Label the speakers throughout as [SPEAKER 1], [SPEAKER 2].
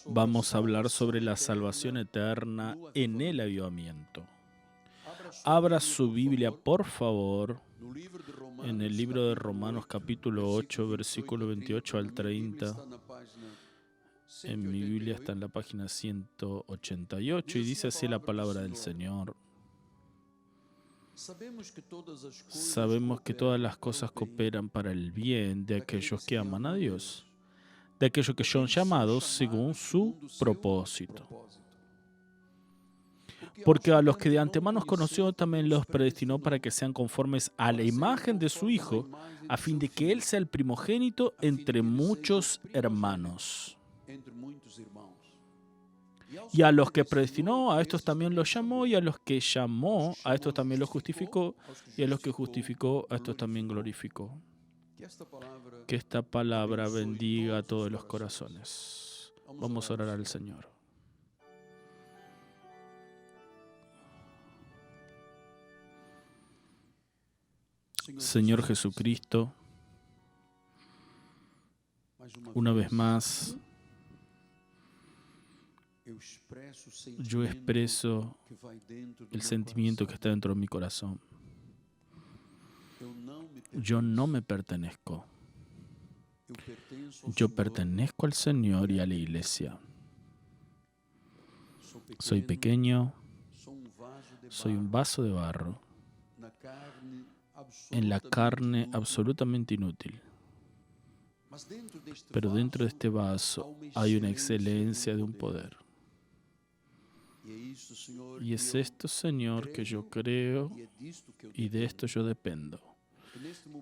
[SPEAKER 1] Vamos a hablar sobre la salvación eterna en el avivamiento. Abra su Biblia, por favor, en el libro de Romanos capítulo 8, versículo 28 al 30. En mi Biblia está en la página 188 y dice así la palabra del Señor. Sabemos que todas las cosas cooperan para el bien de aquellos que aman a Dios, de aquellos que son llamados según su propósito. Porque a los que de antemano conoció también los predestinó para que sean conformes a la imagen de su Hijo, a fin de que Él sea el primogénito entre muchos hermanos. Y a los que predestinó, a estos también los llamó, y a los que llamó, a estos también los justificó, y a los que justificó, a estos también glorificó. Que esta palabra bendiga a todos los corazones. Vamos a orar al Señor. Señor Jesucristo, una vez más, yo expreso el sentimiento que está dentro de mi corazón. Yo no me pertenezco. Yo pertenezco al Señor y a la Iglesia. Soy pequeño, soy un vaso de barro, en la carne absolutamente inútil. Pero dentro de este vaso hay una excelencia de un poder. Y es esto, Señor, que yo creo y de esto yo dependo.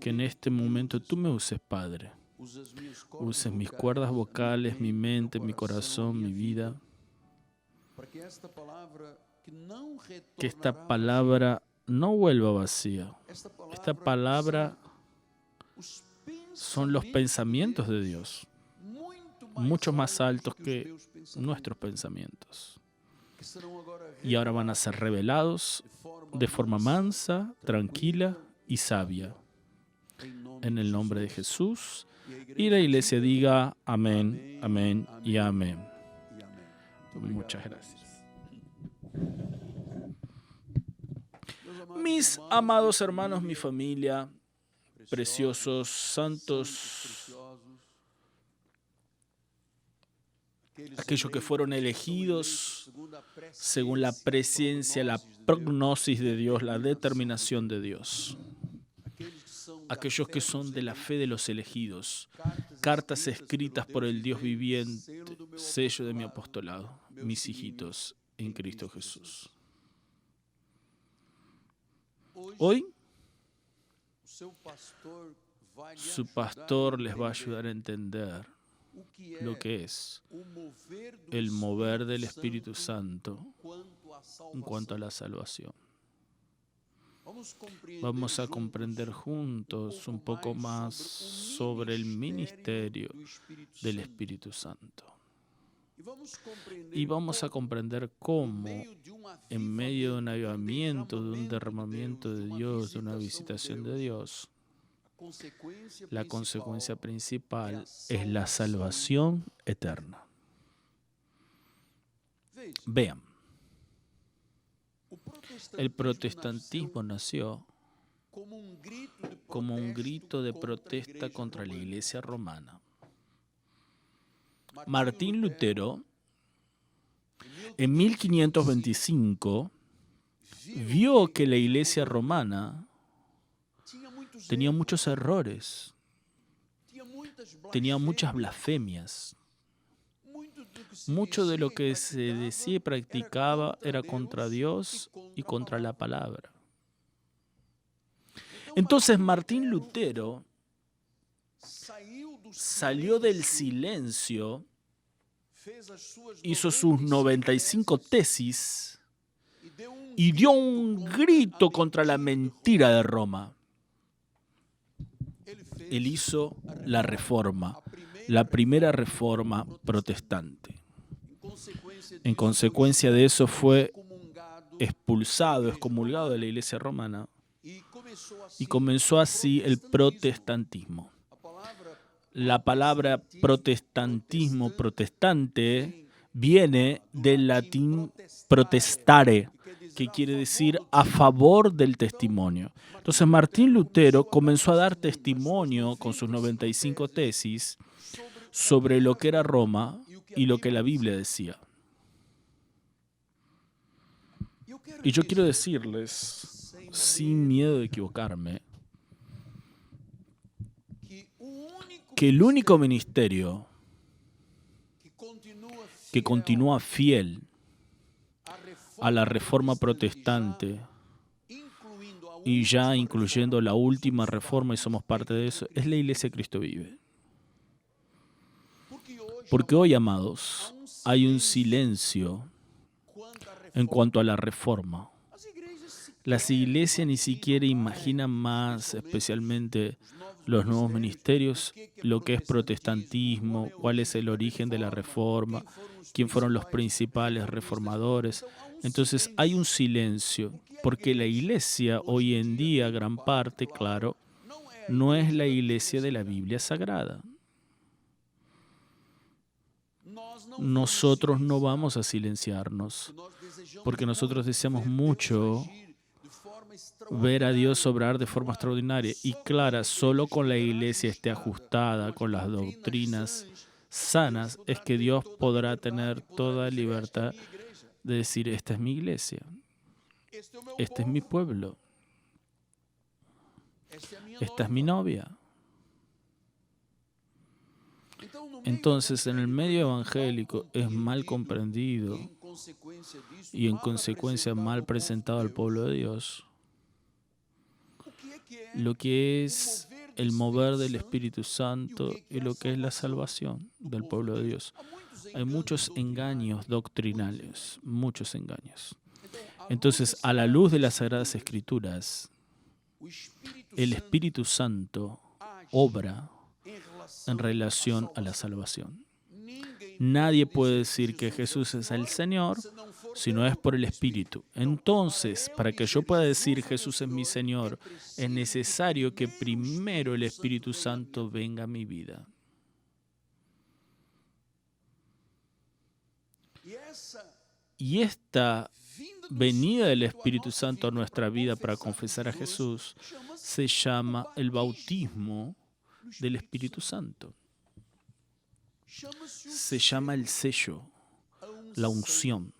[SPEAKER 1] Que en este momento tú me uses, Padre. Uses mis cuerdas vocales, mi mente, mi corazón, mi vida. Que esta palabra no vuelva vacía. Esta palabra son los pensamientos de Dios, mucho más altos que nuestros pensamientos. Y ahora van a ser revelados de forma mansa, tranquila y sabia. En el nombre de Jesús. Y la Iglesia diga amén, amén y amén. Muchas gracias. Mis amados hermanos, mi familia, preciosos, santos, aquellos que fueron elegidos según la presciencia, la prognosis de Dios, la determinación de Dios. Aquellos que son de la fe de los elegidos, cartas escritas por el Dios viviente, sello de mi apostolado, mis hijitos en Cristo Jesús. Hoy, su pastor les va a ayudar a entender lo que es el mover del Espíritu Santo en cuanto a la salvación. Vamos a comprender juntos un poco más sobre el ministerio del Espíritu Santo. Y vamos a comprender cómo, en medio de un avivamiento, de un derramamiento de Dios, de una visitación de Dios, la consecuencia principal es la salvación eterna. Vean, el protestantismo nació como un grito de protesta contra la Iglesia romana. Martín Lutero, en 1525, vio que la Iglesia romana tenía muchos errores, tenía muchas blasfemias. Mucho de lo que se decía y practicaba era contra Dios y contra la palabra. Entonces Martín Lutero salió del silencio, hizo sus 95 tesis y dio un grito contra la mentira de Roma. Él hizo la reforma, la primera reforma protestante. En consecuencia de eso fue expulsado, excomulgado de la Iglesia romana y comenzó así el protestantismo. La palabra protestantismo, protestante, viene del latín protestare, que quiere decir a favor del testimonio. Entonces Martín Lutero comenzó a dar testimonio con sus 95 tesis sobre lo que era Roma y lo que la Biblia decía. Y yo quiero decirles, sin miedo de equivocarme, que el único ministerio que continúa fiel a la reforma protestante, y ya incluyendo la última reforma, y somos parte de eso, es la Iglesia Cristo Vive. Porque hoy, amados, hay un silencio en cuanto a la reforma. Las iglesias ni siquiera imaginan más, especialmente los nuevos ministerios, lo que es protestantismo, cuál es el origen de la reforma, quién fueron los principales reformadores. Entonces hay un silencio, porque la iglesia hoy en día, gran parte, claro, no es la iglesia de la Biblia Sagrada. Nosotros no vamos a silenciarnos, porque nosotros deseamos mucho ver a Dios obrar de forma extraordinaria y clara. Solo con la iglesia esté ajustada con las doctrinas sanas es que Dios podrá tener toda libertad de decir: esta es mi iglesia, este es mi pueblo, esta es mi novia. Entonces, en el medio evangélico es mal comprendido y en consecuencia mal presentado al pueblo de Dios lo que es el mover del Espíritu Santo y lo que es la salvación del pueblo de Dios. Hay muchos engaños doctrinales, muchos engaños. Entonces, a la luz de las Sagradas Escrituras, el Espíritu Santo obra en relación a la salvación. Nadie puede decir que Jesús es el Señor si no es por el Espíritu. Entonces, para que yo pueda decir Jesús es mi Señor, es necesario que primero el Espíritu Santo venga a mi vida. Y esta venida del Espíritu Santo a nuestra vida para confesar a Jesús se llama el bautismo del Espíritu Santo. Se llama el sello, la unción.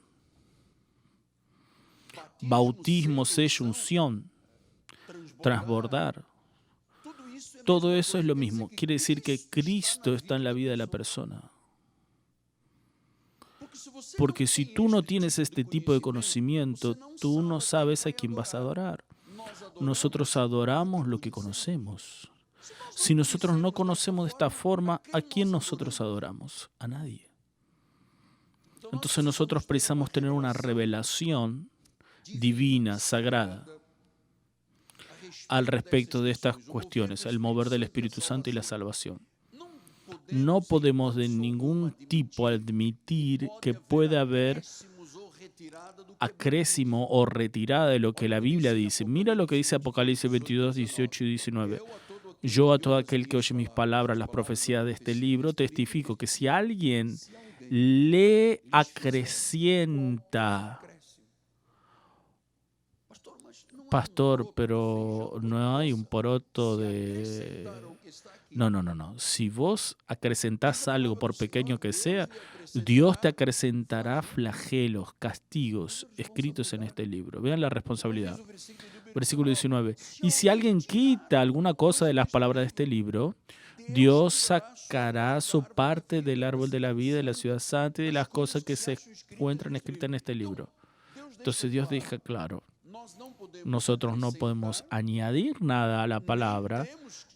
[SPEAKER 1] Bautismo, sello, unción, transbordar. Todo eso es lo mismo. Quiere decir que Cristo está en la vida de la persona. Porque si tú no tienes este tipo de conocimiento, tú no sabes a quién vas a adorar. Nosotros adoramos lo que conocemos. Si nosotros no conocemos de esta forma, ¿a quién nosotros adoramos? A nadie. Entonces nosotros precisamos tener una revelación divina, sagrada, al respecto de estas cuestiones, el mover del Espíritu Santo y la salvación. No podemos de ningún tipo admitir que pueda haber acrésimo o retirada de lo que la Biblia dice. Mira lo que dice Apocalipsis 22, 18 y 19. Yo a todo aquel que oye mis palabras, las profecías de este libro, testifico que si alguien le acrecienta, pastor, pero no hay un poroto de... No. Si vos acrecentás algo, por pequeño que sea, Dios te acrecentará flagelos, castigos, escritos en este libro. Vean la responsabilidad. Versículo 19. Y si alguien quita alguna cosa de las palabras de este libro, Dios sacará su parte del árbol de la vida, de la ciudad santa y de las cosas que se encuentran escritas en este libro. Entonces Dios deja claro, nosotros no podemos añadir nada a la palabra,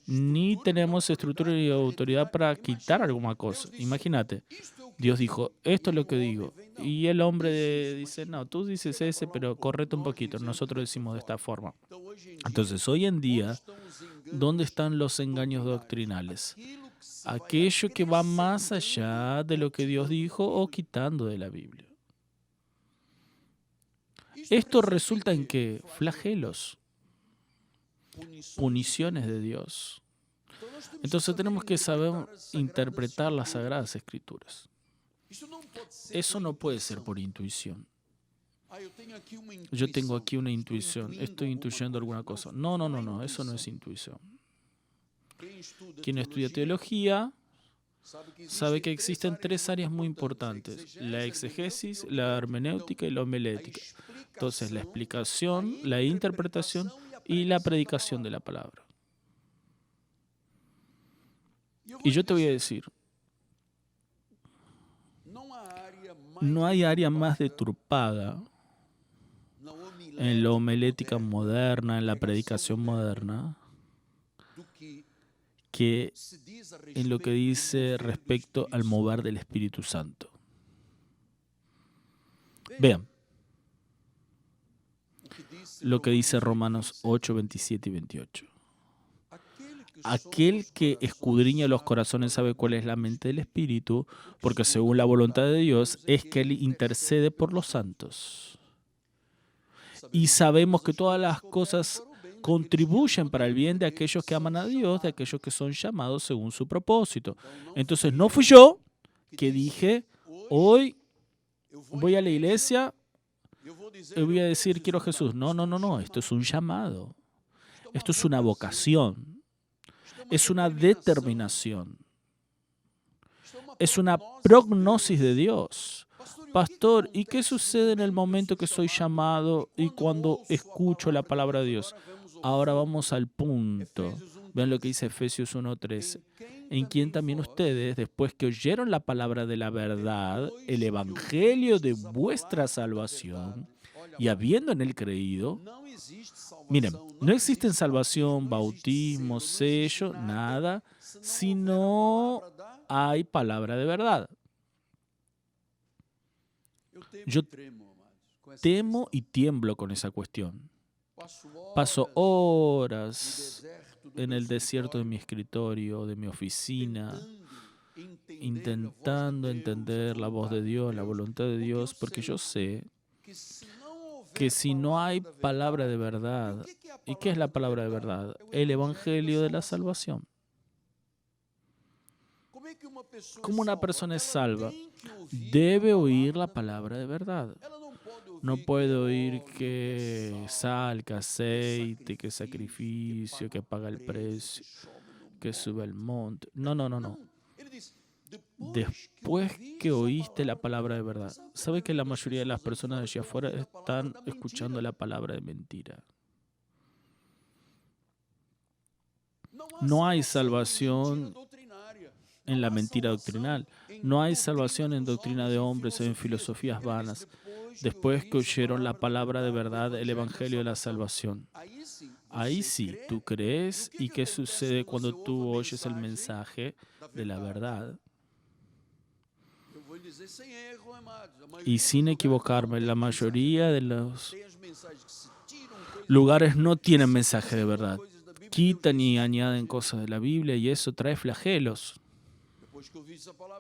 [SPEAKER 1] ni tenemos estructura y autoridad para quitar alguna cosa. Imagínate, Dios dijo, esto es lo que digo. Y el hombre dice, no, tú dices ese, pero correte un poquito. Nosotros decimos de esta forma. Entonces, hoy en día, ¿dónde están los engaños doctrinales? Aquello que va más allá de lo que Dios dijo o quitando de la Biblia. Esto resulta en que flagelos, puniciones de Dios. Entonces tenemos que saber interpretar las Sagradas Escrituras. Eso no puede ser por intuición. Yo tengo aquí una intuición, estoy intuyendo alguna cosa. No, eso no es intuición. Quien estudia teología sabe que existen tres áreas muy importantes: la exegesis, la hermenéutica y la homilética. Entonces, la explicación, la interpretación y la predicación de la palabra. Y yo te voy a decir, no hay área más deturpada en la homilética moderna, en la predicación moderna, que en lo que dice respecto al mover del Espíritu Santo. Vean lo que dice Romanos 8, 27 y 28. Aquel que escudriña los corazones sabe cuál es la mente del Espíritu, porque según la voluntad de Dios es que Él intercede por los santos. Y sabemos que todas las cosas contribuyen para el bien de aquellos que aman a Dios, de aquellos que son llamados según su propósito. Entonces no fui yo que dije, hoy voy a la iglesia y voy a decir quiero a Jesús. No, esto es un llamado. Esto es una vocación. Es una determinación. Es una prognosis de Dios. Pastor, ¿y qué sucede en el momento que soy llamado y cuando escucho la palabra de Dios? Ahora vamos al punto. Vean lo que dice Efesios 1:13. En quien también ustedes, después que oyeron la palabra de la verdad, el evangelio de vuestra salvación, y habiendo en él creído, miren, no existe salvación, bautismo, sello, nada, si no hay palabra de verdad. Yo temo y tiemblo con esa cuestión. Paso horas en el desierto de mi escritorio, de mi oficina, intentando entender la voz de Dios, la voluntad de Dios, porque yo sé que si no hay palabra de verdad, ¿y qué es la palabra de verdad? El evangelio de la salvación. ¿Cómo una persona es salva? Debe oír la palabra de verdad. No puede oír que sal, que aceite, que sacrificio, que paga el precio, que sube al monte. No. Después que oíste la palabra de verdad, ¿sabe que la mayoría de las personas de allá afuera están escuchando la palabra de mentira? No hay salvación en la mentira doctrinal. No hay salvación en doctrina de hombres o en filosofías vanas. Después que oyeron la palabra de verdad, el evangelio de la salvación. Ahí sí, tú crees. ¿Y qué sucede cuando tú oyes el mensaje de la verdad? Y sin equivocarme, la mayoría de los lugares no tienen mensaje de verdad. Quitan y añaden cosas de la Biblia y eso trae flagelos.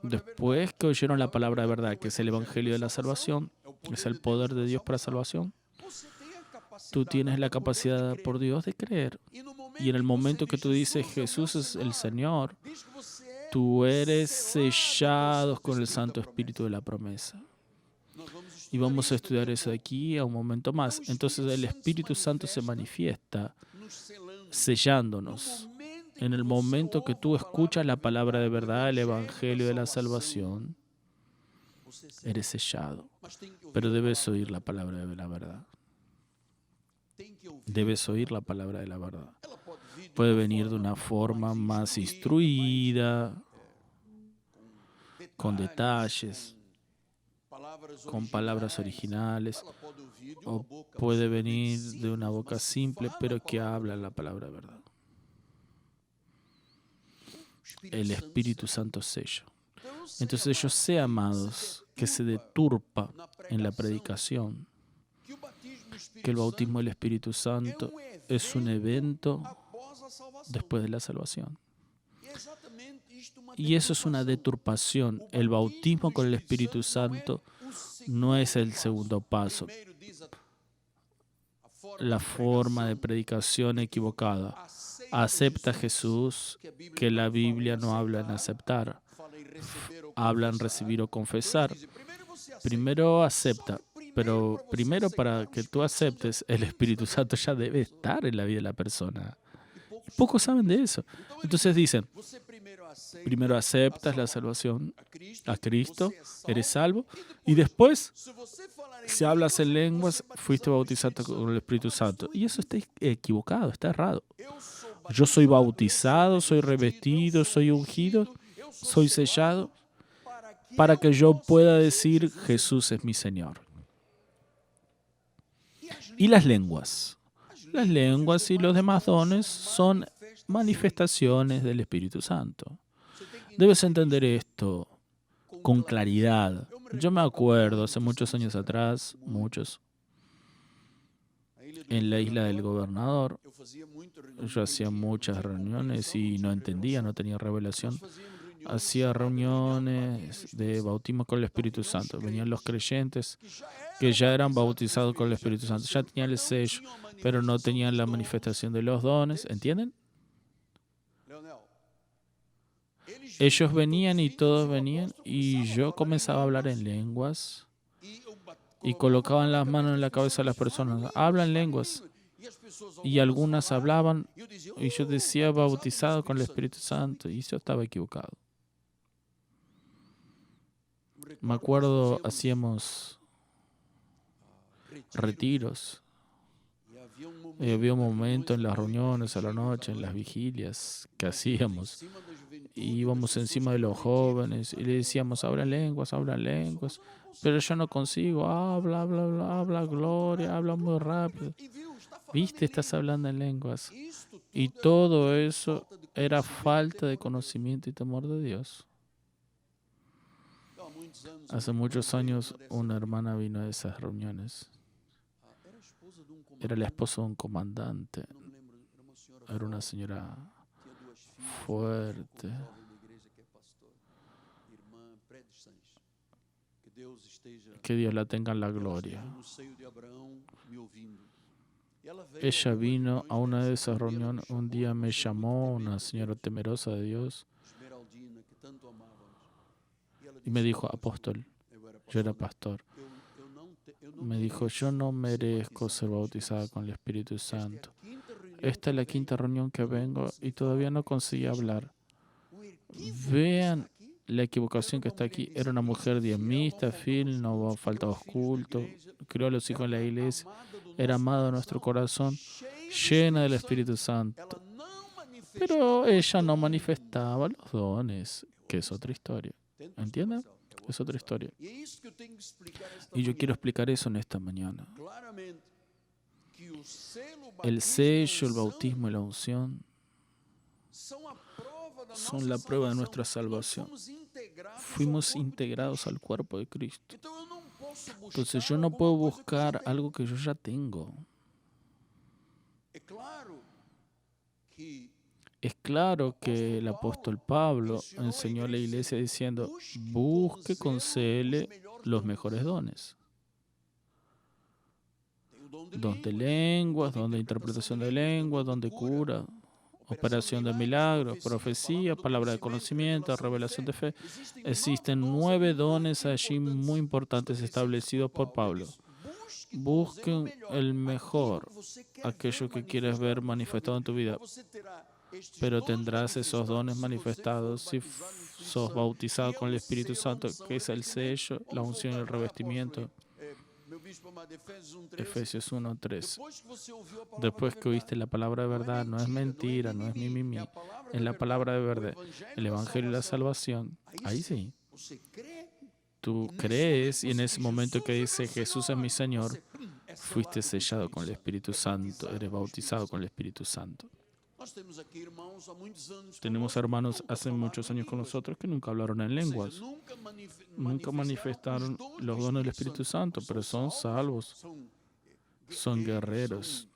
[SPEAKER 1] Después que oyeron la palabra de verdad, que es el evangelio de la salvación, es el poder de Dios para salvación, tú tienes la capacidad por Dios de creer. Y en el momento que tú dices Jesús es el Señor, tú eres sellado con el Santo Espíritu de la promesa. Y vamos a estudiar eso de aquí a un momento más. Entonces el Espíritu Santo se manifiesta sellándonos. En el momento que tú escuchas la palabra de verdad, el evangelio de la salvación, eres sellado. Pero debes oír la palabra de la verdad. Debes oír la palabra de la verdad. Puede venir de una forma más instruida, con detalles, con palabras originales, o puede venir de una boca simple, pero que habla la palabra de verdad. El Espíritu Santo sello. Entonces yo sé, amados, que se deturpa en la predicación, que el bautismo del Espíritu Santo es un evento después de la salvación. Y eso es una deturpación. El bautismo con el Espíritu Santo no es el segundo paso. La forma de predicación equivocada. Acepta Jesús que la Biblia no habla en aceptar, habla en recibir o confesar. Primero acepta, pero primero para que tú aceptes, el Espíritu Santo ya debe estar en la vida de la persona. Y pocos saben de eso. Entonces dicen, primero aceptas la salvación a Cristo, eres salvo, y después, si hablas en lenguas, fuiste bautizado con el Espíritu Santo. Y eso está equivocado, está errado. Yo soy bautizado, soy revestido, soy ungido, soy sellado, para que yo pueda decir Jesús es mi Señor. Y las lenguas. Las lenguas y los demás dones son manifestaciones del Espíritu Santo. Debes entender esto con claridad. Yo me acuerdo hace muchos años atrás, en la isla del Gobernador, yo hacía muchas reuniones y no entendía, no tenía revelación. Hacía reuniones de bautismo con el Espíritu Santo. Venían los creyentes que ya eran bautizados con el Espíritu Santo, ya tenían el sello, pero no tenían la manifestación de los dones. ¿Entienden? Ellos venían y todos venían y yo comenzaba a hablar en lenguas y colocaban las manos en la cabeza de las personas. Hablan lenguas. Y algunas hablaban y yo decía bautizado con el Espíritu Santo y yo estaba equivocado. Me acuerdo, hacíamos retiros. Y había un momento en las reuniones a la noche, en las vigilias que hacíamos. Y íbamos encima de los jóvenes y le decíamos, habla lenguas, pero yo no consigo, habla, gloria, habla muy rápido. ¿Viste? Estás hablando en lenguas. Y todo eso era falta de conocimiento y temor de Dios. Hace muchos años una hermana vino a esas reuniones. Era la esposa de un comandante. Era una señora fuerte. Que Dios la tenga en la gloria. Ella vino a una de esas reuniones. Un día me llamó una señora temerosa de Dios y me dijo, apóstol, yo era pastor. Me dijo, yo no merezco ser bautizada con el Espíritu Santo. Esta es la quinta reunión que vengo y todavía no conseguí hablar. Vean la equivocación que está aquí. Era una mujer diezmista, fiel, no faltaba culto, crió a los hijos de la iglesia, era amada en nuestro corazón, llena del Espíritu Santo. Pero ella no manifestaba los dones, que es otra historia. ¿Entienden? Es otra historia. Y yo quiero explicar eso en esta mañana. El sello, el bautismo y la unción son la prueba de nuestra salvación. Fuimos integrados al cuerpo de Cristo. Entonces yo no puedo buscar algo que yo ya tengo. Es claro que el apóstol Pablo enseñó a la iglesia diciendo, busque con celo los mejores dones. Don de lenguas, don de interpretación de lenguas, don de cura, operación de milagros, profecía, palabra de conocimiento, revelación de fe. Existen 9 dones allí muy importantes establecidos por Pablo. Busquen el mejor, aquello que quieres ver manifestado en tu vida. Pero tendrás esos dones manifestados si sos bautizado con el Espíritu Santo, que es el sello, la unción y el revestimiento. Efesios 1:3. Después que oíste la palabra de verdad, no es mentira, no es mimimi, es la palabra de verdad, el evangelio y la salvación. Ahí sí. Tú crees y en ese momento que dice Jesús es mi Señor, fuiste sellado con el Espíritu Santo, eres bautizado con el Espíritu Santo. Tenemos hermanos hace muchos años con nosotros que nunca hablaron en lenguas, nunca manifestaron los dones del Espíritu Santo, pero son salvos, son guerreros,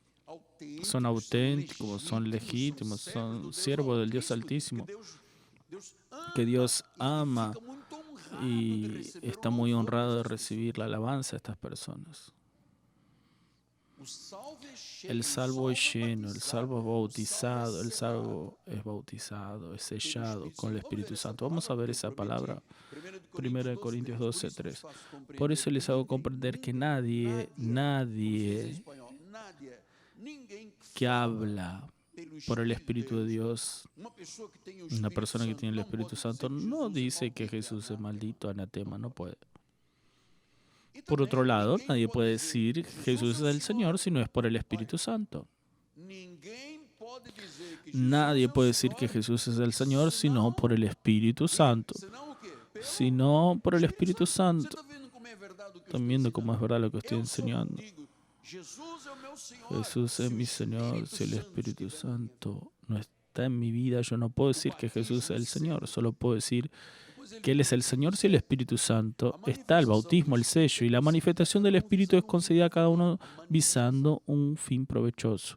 [SPEAKER 1] son auténticos, son legítimos, son siervos del Dios Altísimo, que Dios ama y está muy honrado de recibir la alabanza de estas personas. El salvo es lleno, el salvo es bautizado, el salvo es bautizado, es sellado con el Espíritu Santo. Vamos a ver esa palabra, 1 Corintios 12:3. Por eso les hago comprender que nadie que habla por el Espíritu de Dios, una persona que tiene el Espíritu Santo, no dice que Jesús es maldito, anatema, no puede. Por otro lado, nadie puede decir Jesús es el Señor si no es por el Espíritu Santo. Nadie puede decir que Jesús es el Señor si no por el Espíritu Santo. Si no por el Espíritu Santo. Están viendo cómo es verdad lo que estoy enseñando. Jesús es mi Señor. Si el Espíritu Santo no está en mi vida, yo no puedo decir que Jesús es el Señor. Solo puedo decir que Él es el Señor si el Espíritu Santo está, el bautismo, el sello y la manifestación del Espíritu es concedida a cada uno visando un fin provechoso.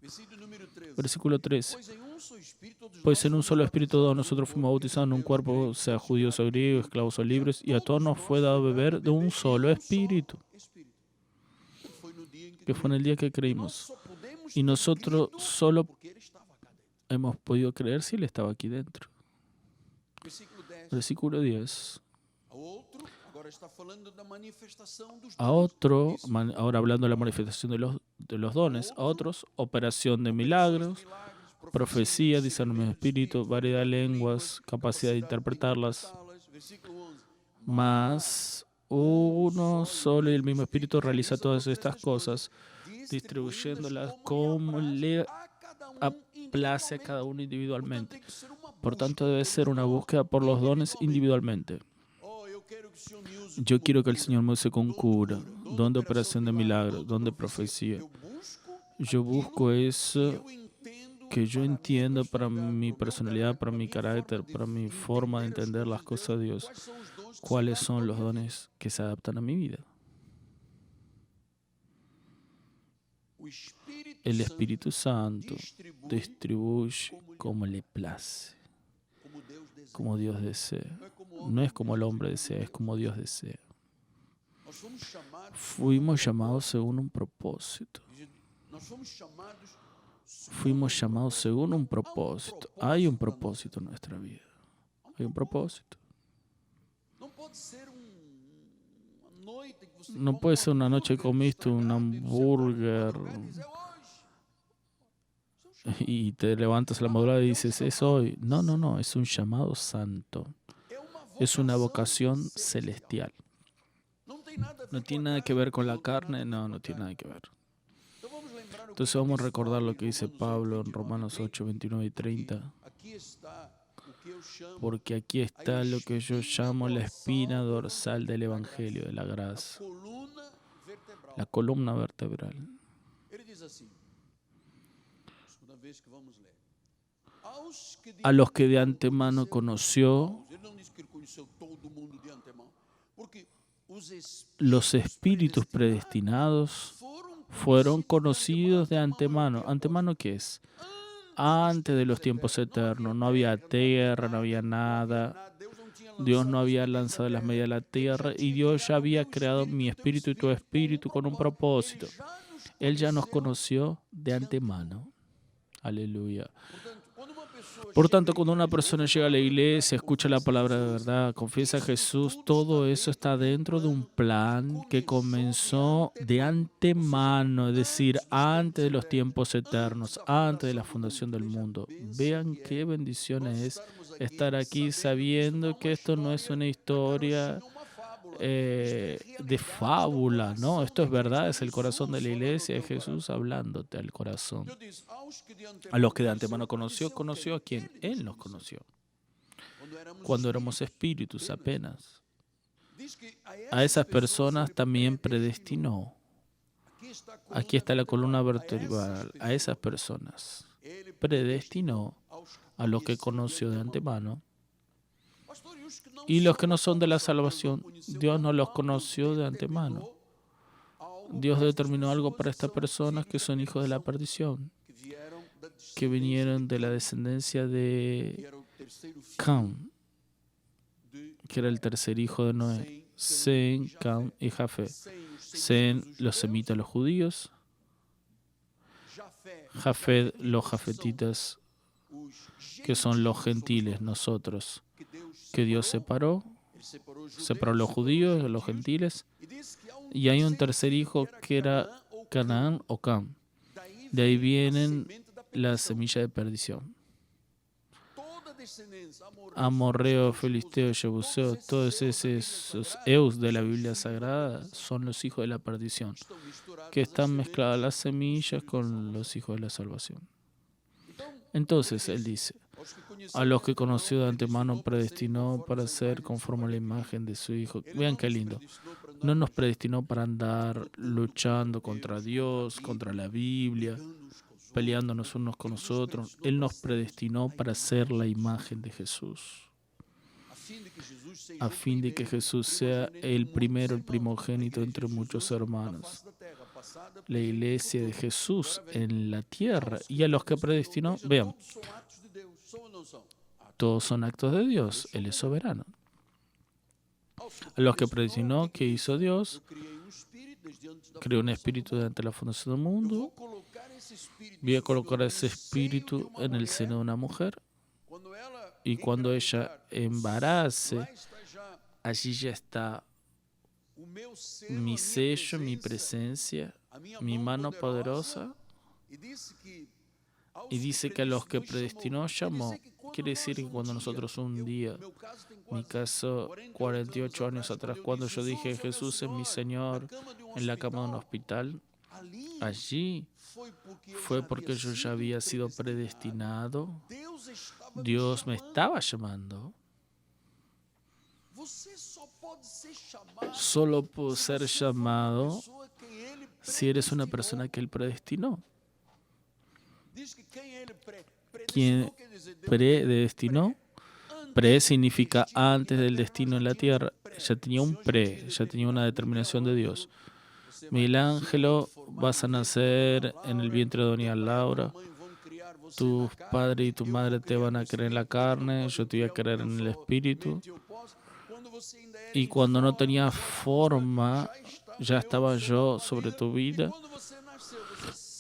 [SPEAKER 1] Versículo 13. Pues en un solo Espíritu todos nosotros fuimos bautizados en un cuerpo, sea judíos o griegos, esclavos o libres, y a todos nos fue dado beber de un solo Espíritu, que fue en el día que creímos. Y nosotros solo hemos podido creer si Él estaba aquí dentro. Versículo 10. A otro, ahora hablando de la manifestación de los dones, a otros, operación de milagros, profecía, discernimiento de espíritu, variedad de lenguas, capacidad de interpretarlas, más uno solo y el mismo Espíritu realiza todas estas cosas, distribuyéndolas como le place a cada uno individualmente. Por tanto, debe ser una búsqueda por los dones individualmente. Yo quiero que el Señor me use con cura, don de operación de milagros, don de profecía. Yo busco eso que yo entiendo para mi personalidad, para mi carácter, para mi forma de entender las cosas de Dios. ¿Cuáles son los dones que se adaptan a mi vida? El Espíritu Santo distribuye como le place, como Dios desea. No es como el hombre desea, es como Dios desea. Fuimos llamados según un propósito. Fuimos llamados según un propósito. Hay un propósito en nuestra vida. Hay un propósito. No puede ser una noche que comiste un hamburger y te levantas a la madrugada y dices, es hoy. No, no, no, es un llamado santo. Es una vocación celestial. No tiene nada que ver con la carne, no tiene nada que ver. Entonces vamos a recordar lo que dice Pablo en Romanos 8, 29 y 30. Porque aquí está lo que yo llamo la espina dorsal del Evangelio de la gracia, la columna vertebral. A los que de antemano conoció, los espíritus predestinados fueron conocidos de antemano. ¿Antemano qué es? Antes de los tiempos eternos. No había tierra, no había nada. Dios no había lanzado las medias de la tierra y Dios ya había creado mi espíritu y tu espíritu con un propósito. Él ya nos conoció de antemano. Aleluya. Por tanto, cuando una persona llega a la iglesia, escucha la palabra de verdad, confiesa a Jesús, todo eso está dentro de un plan que comenzó de antemano, es decir, antes de los tiempos eternos, antes de la fundación del mundo. Vean qué bendición es estar aquí sabiendo que esto no es una historia de fábula, ¿no? Esto es verdad, es el corazón de la iglesia, es Jesús hablándote al corazón. A los que de antemano conoció, ¿conoció a quién? Él nos conoció. Cuando éramos espíritus apenas. A esas personas también predestinó. Aquí está la columna vertebral. A esas personas predestinó a los que conoció de antemano. Y los que no son de la salvación, Dios no los conoció de antemano. Dios determinó algo para estas personas que son hijos de la perdición, que vinieron de la descendencia de Cam, que era el tercer hijo de Noé. Sem, Cam y Jafet. Sem, los semitas, los judíos. Jafet, los jafetitas, que son los gentiles, nosotros, que Dios separó los judíos de los gentiles, y hay un tercer hijo que era Canaán o Cam. De ahí vienen la semilla de perdición. Amorreo, Filisteo, Jebuseo, todos esos eus de la Biblia Sagrada son los hijos de la perdición, que están mezcladas las semillas con los hijos de la salvación. Entonces, él dice, a los que conoció de antemano predestinó para ser conforme a la imagen de su Hijo. Vean qué lindo. No nos predestinó para andar luchando contra Dios, contra la Biblia, peleándonos unos con los otros. Él nos predestinó para ser la imagen de Jesús, a fin de que Jesús sea el primero, el primogénito entre muchos hermanos. La iglesia de Jesús en la tierra. Y a los que predestinó, vean, todos son actos de Dios, Él es soberano. A los que predestinó, ¿qué hizo Dios? Creó un espíritu de ante la fundación del mundo. Voy a colocar ese espíritu en el seno de una mujer. Y cuando ella embarace, allí ya está mi sello, mi presencia, mi mano poderosa. Y dice que a los que predestinó llamó. Quiere decir que cuando nosotros un día, mi caso 48 años atrás, cuando yo dije Jesús es mi Señor en la cama de un hospital, allí fue porque yo ya había sido predestinado. Dios me estaba llamando. Solo puedo ser llamado si eres una persona que Él predestinó. ¿Quién predestinó? Pre significa antes del destino en la tierra. Ya tenía un pre, ya tenía una determinación de Dios. Miguel Ángelo, vas a nacer en el vientre de doña Laura. Tu padre y tu madre te van a creer en la carne, yo te voy a creer en el espíritu. Y cuando no tenía forma, ya estaba yo sobre tu vida.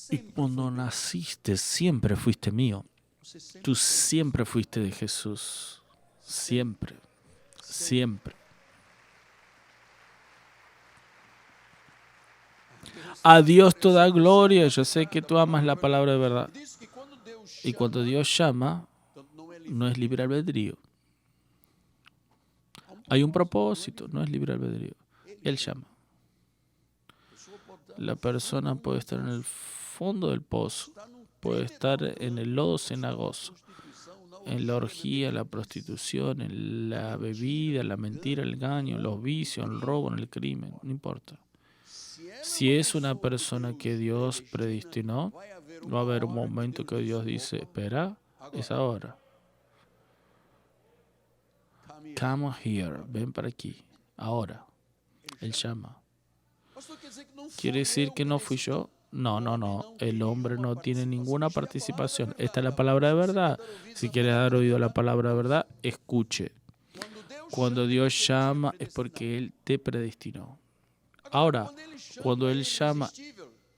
[SPEAKER 1] Y cuando naciste, siempre fuiste mío. Tú siempre fuiste de Jesús. Siempre. Siempre. A Dios toda gloria. Yo sé que tú amas la palabra de verdad. Y cuando Dios llama, no es libre albedrío. Hay un propósito, no es libre albedrío. Él llama. La persona puede estar en el fondo del pozo, puede estar en el lodo cenagoso, en la orgía, la prostitución, en la bebida, la mentira, el engaño, los vicios, el robo, en el crimen, no importa. Si es una persona que Dios predestinó, va a haber un momento que Dios dice, espera, es ahora. Come here, ven para aquí, ahora. Él llama. ¿Quiere decir que no fui yo? No. El hombre no tiene ninguna participación. Esta es la palabra de verdad. Si quieres dar oído a la palabra de verdad, escuche. Cuando Dios llama es porque Él te predestinó. Ahora, cuando Él llama,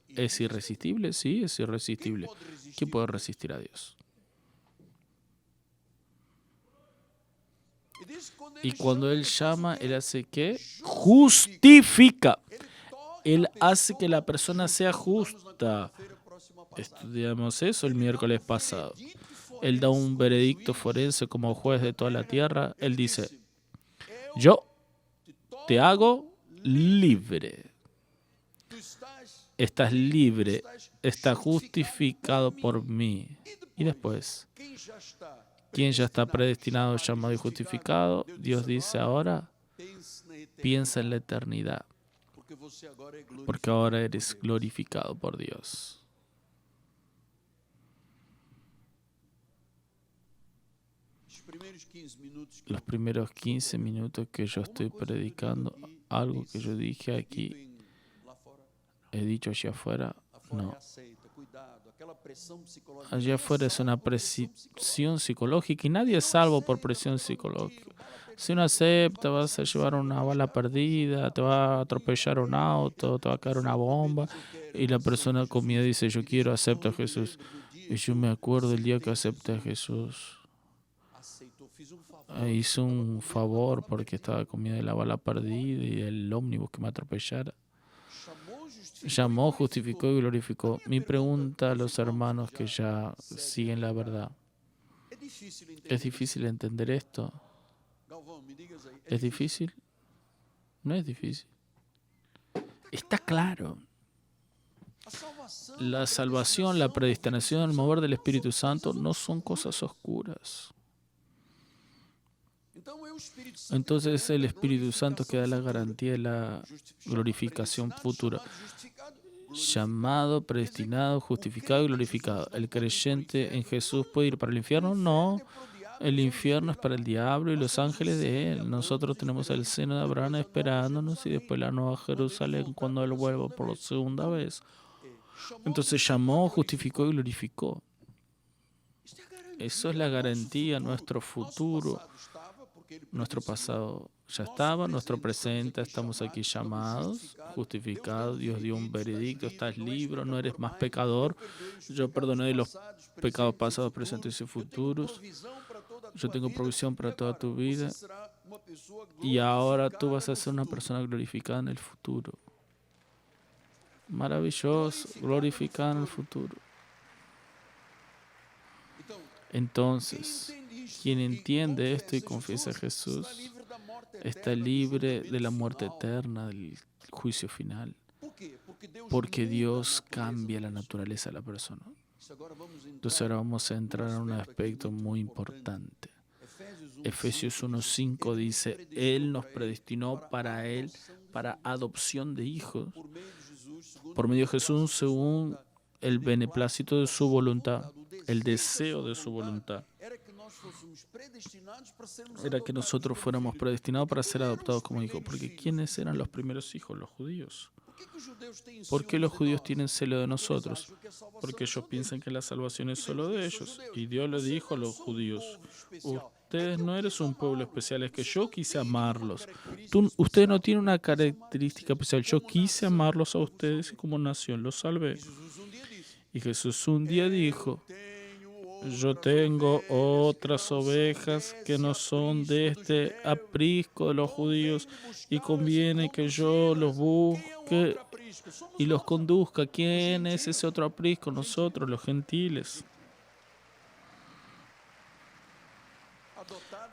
[SPEAKER 1] ¿es irresistible? Sí, es irresistible. ¿Quién puede resistir a Dios? Y cuando Él llama, Él hace ¿qué? Justifica. Él hace que la persona sea justa. Estudiamos eso el miércoles pasado. Él da un veredicto forense como juez de toda la tierra. Él dice, yo te hago libre. Estás libre, estás justificado por mí. Y después, ¿quién ya está predestinado, llamado y justificado? Dios dice ahora, piensa en la eternidad. Porque ahora eres glorificado por Dios. Los primeros 15 minutos que yo estoy predicando, algo que yo dije aquí, he dicho allá afuera, no. Allá afuera es una presión psicológica y nadie es salvo por presión psicológica. Si uno acepta, vas a llevar una bala perdida, te va a atropellar un auto, te va a caer una bomba, y la persona con miedo dice, yo quiero, acepto a Jesús. Y yo me acuerdo el día que acepté a Jesús, hice un favor porque estaba con miedo de la bala perdida y el ómnibus que me atropellara. Llamó, justificó y glorificó. Mi pregunta a los hermanos que ya siguen la verdad. ¿Es difícil entender esto? ¿Es difícil? No es difícil. Está claro. La salvación, la predestinación, el mover del Espíritu Santo no son cosas oscuras. Entonces es el Espíritu Santo que da la garantía de la glorificación futura. Llamado, predestinado, justificado y glorificado. ¿El creyente en Jesús puede ir para el infierno? No. El infierno es para el diablo y los ángeles de él. Nosotros tenemos el seno de Abraham esperándonos y después la nueva Jerusalén cuando él vuelva por segunda vez. Entonces llamó, justificó y glorificó. Eso es la garantía, nuestro futuro. Nuestro pasado ya estaba, nuestro presente, estamos aquí llamados, justificados. Dios dio un veredicto, estás libre, no eres más pecador. Yo perdoné los pecados pasados, presentes y futuros. Yo tengo provisión para toda tu vida. Y ahora tú vas a ser una persona glorificada en el futuro. Maravilloso, glorificada en el futuro. Entonces, quien entiende esto y confiesa a Jesús está libre de la muerte eterna, del juicio final. Porque Dios cambia la naturaleza de la persona. Entonces ahora vamos a entrar a un aspecto muy importante. Efesios 1:5 dice, Él nos predestinó para Él, para adopción de hijos, por medio de Jesús, según el beneplácito de su voluntad, el deseo de su voluntad. Era que nosotros fuéramos predestinados para ser adoptados como hijos. Porque ¿quiénes eran los primeros hijos? Los judíos. ¿Por qué los judíos tienen celo de nosotros? Porque ellos piensan que la salvación es solo de ellos. Y Dios le dijo a los judíos, ustedes no eres un pueblo especial, es que yo quise amarlos. Ustedes no tienen una característica especial, yo quise amarlos a ustedes y como nación los salvé. Y Jesús un día dijo, yo tengo otras ovejas que no son de este aprisco de los judíos y conviene que yo los busque y los conduzca. ¿Quién es ese otro aprisco? Nosotros, los gentiles,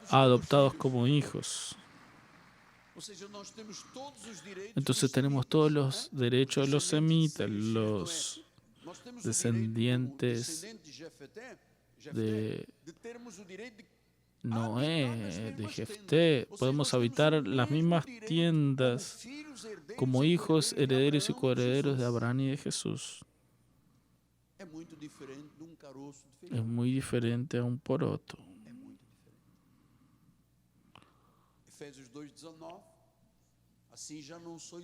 [SPEAKER 1] adoptados como hijos. Entonces tenemos todos los derechos de los semitas, los descendientes de Noé, de Jefté. Podemos habitar las mismas tiendas como hijos, herederos y coherederos de Abraham y de Jesús. Es muy diferente a un poroto.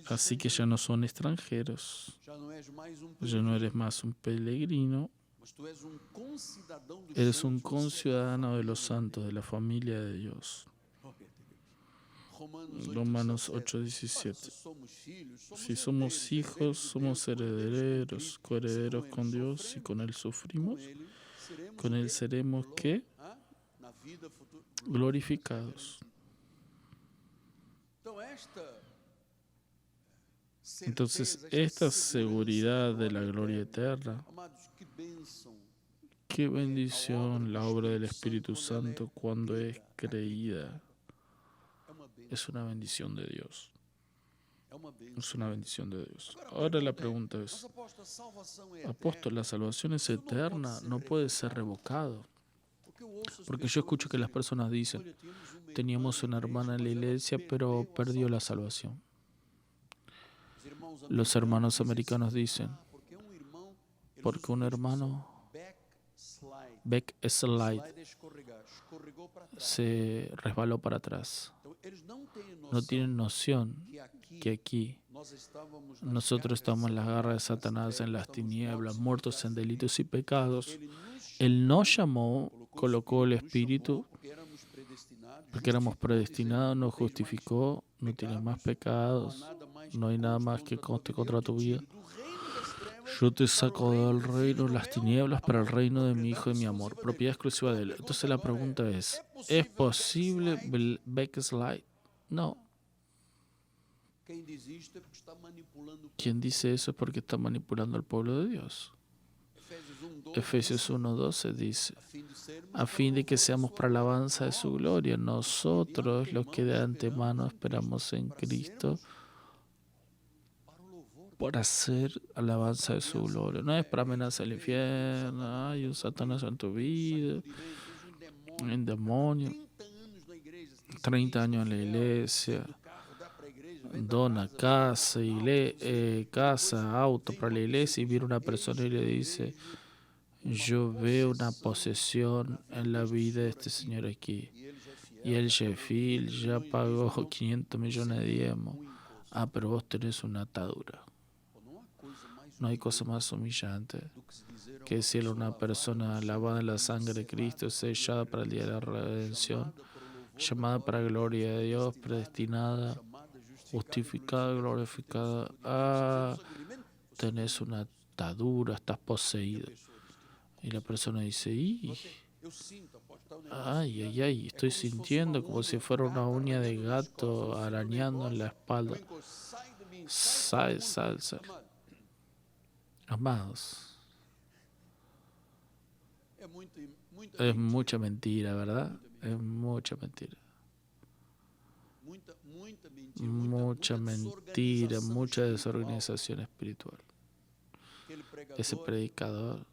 [SPEAKER 1] Así que ya no son extranjeros, ya no eres más un peregrino, eres un conciudadano de los santos, de la familia de Dios. Romanos 8:17. Si somos hijos, somos herederos, coherederos con Dios y con Él sufrimos, con Él seremos ¿qué? Glorificados. Entonces, esta seguridad de la gloria eterna, qué bendición la obra del Espíritu Santo cuando es creída. Es una bendición de Dios. Es una bendición de Dios. Ahora la pregunta es, apóstol, la salvación es eterna, no puede ser revocado. Porque yo escucho que las personas dicen, teníamos una hermana en la iglesia, pero perdió la salvación. Los hermanos americanos dicen, porque un hermano backslide, se resbaló para atrás. No tienen noción que aquí Nosotros estamos en las garras de Satanás, en las tinieblas, muertos en delitos y pecados. Él nos llamó, colocó el Espíritu, porque éramos predestinados, nos justificó, no tienes más pecados, no hay nada más que conste contra tu vida. Yo te saco del reino de las tinieblas para el reino de mi Hijo y mi amor, propiedad exclusiva de Él. Entonces la pregunta ¿es posible backslide? No. Quien dice eso es porque está manipulando al pueblo de Dios. Efesios 1:12 dice, a fin de que seamos para alabanza de su gloria, nosotros los que de antemano esperamos en Cristo, por hacer alabanza de su gloria. No es para amenazar el infierno, hay un Satanás en tu vida, un demonio, 30 años en la iglesia, dona casa, casa, auto para la iglesia, y viene una persona y le dice, yo veo una posesión en la vida de este señor aquí. Y el Sheffield ya pagó 500 millones de diezmos. Ah, pero vos tenés una atadura. No hay cosa más humillante que decirle a una persona lavada en la sangre de Cristo, sellada para el día de la redención, llamada para la gloria de Dios, predestinada, justificada, glorificada. Ah, tenés una atadura, estás poseído. Y la persona dice, ay, estoy sintiendo como si fuera una uña de gato arañando en la espalda. Sal. Amados, es mucha mentira, ¿verdad? Es mucha mentira. Mucha mentira, mucha desorganización espiritual. Ese predicador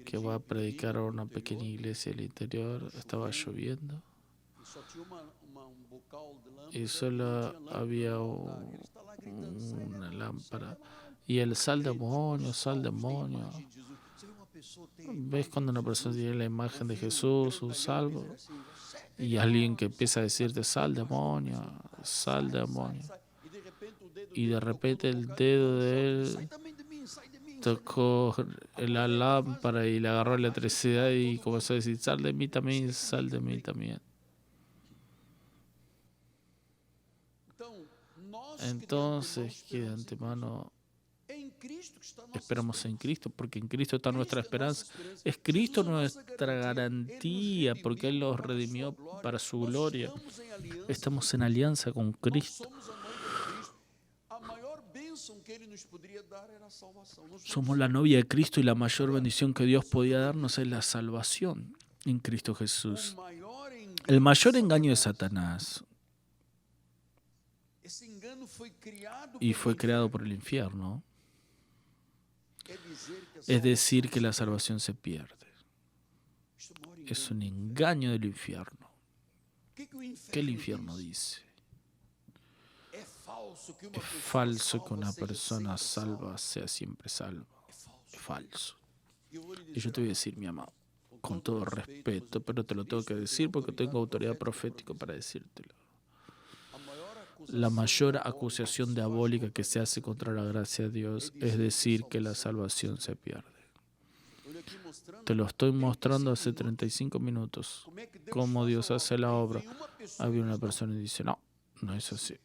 [SPEAKER 1] que va a predicar a una pequeña iglesia del interior, estaba lloviendo y solo había una lámpara y el sal demonio. ¿Ves cuando una persona tiene la imagen de Jesús, un salvo, y alguien que empieza a decirte sal demonio, y de repente el dedo de él tocó la lámpara y le agarró la electricidad y comenzó a decir, sal de mí también. Entonces, que de antemano esperamos en Cristo, porque en Cristo está nuestra esperanza. Es Cristo nuestra garantía, porque Él nos redimió para su gloria. Estamos en alianza con Cristo. Somos la novia de Cristo y la mayor bendición que Dios podía darnos es la salvación en Cristo Jesús. El mayor engaño de Satanás y fue creado por el infierno. Es decir, que la salvación se pierde. Es un engaño del infierno. ¿Qué el infierno dice? Es falso que una persona salva sea siempre salva. Es falso. Y yo te voy a decir, mi amado, con todo respeto, pero te lo tengo que decir porque tengo autoridad profética para decírtelo. La mayor acusación diabólica que se hace contra la gracia de Dios es decir que la salvación se pierde. Te lo estoy mostrando hace 35 minutos. Cómo Dios hace la obra. Había una persona y dice, no es así.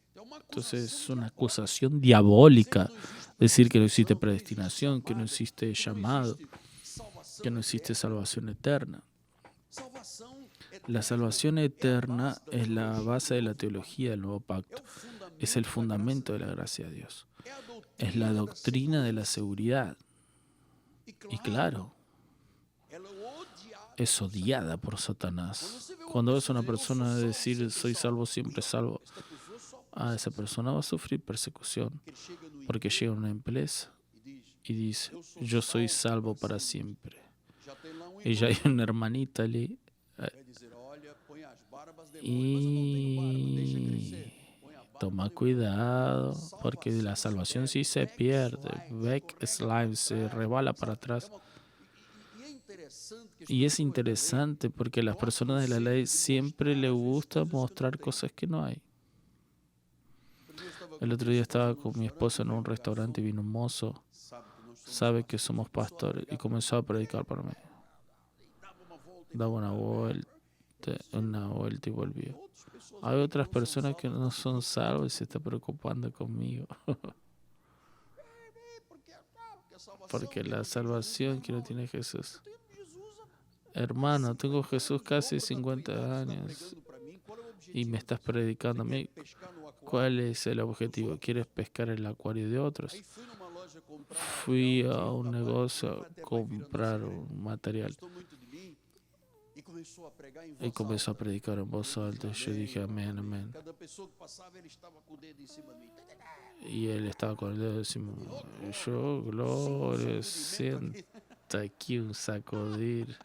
[SPEAKER 1] Entonces es una acusación diabólica decir que no existe predestinación, que no existe llamado, que no existe salvación eterna. La salvación eterna es la base de la teología del nuevo pacto. Es el fundamento de la gracia de Dios. Es la doctrina de la seguridad. Y claro, es odiada por Satanás. Cuando ves a una persona decir soy salvo, siempre salvo, esa persona va a sufrir persecución porque llega a una empresa y dice yo soy salvo para siempre. Y ya hay una hermanita allí y toma cuidado porque la salvación sí se pierde. Backslide, se rebala para atrás. Y es interesante porque a las personas de la ley siempre les gusta mostrar cosas que no hay. El otro día estaba con mi esposa en un restaurante y vino un mozo, sabe que somos pastores, y comenzó a predicar para mí. Daba una vuelta y volvía. Hay otras personas que no son salvas y se están preocupando conmigo. Porque la salvación que no tiene Jesús. Hermano, tengo Jesús casi 50 años y me estás predicando a mí. ¿Cuál es el objetivo? ¿Quieres pescar el acuario de otros? Fui a un negocio a comprar un material y comenzó a predicar en voz alta. Yo dije amén, amén. Y él estaba con el dedo encima. Yo, gloria, sienta aquí un sacudir.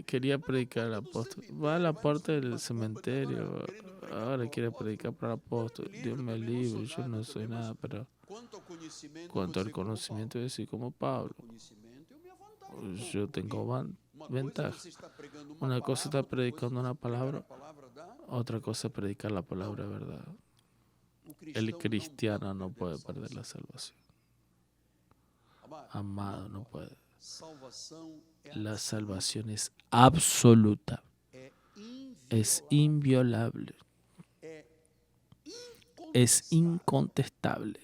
[SPEAKER 1] Quería predicar al apóstol. Va a la puerta del cementerio. Ahora quiere predicar para el apóstol. Dios me libre, yo no soy nada, pero cuanto al conocimiento, es decir, como Pablo, yo tengo ventaja. Una cosa está predicando una palabra, otra cosa es predicar la palabra de verdad. El cristiano no puede perder la salvación. Amado, no puede. La salvación es absoluta, es inviolable, es incontestable.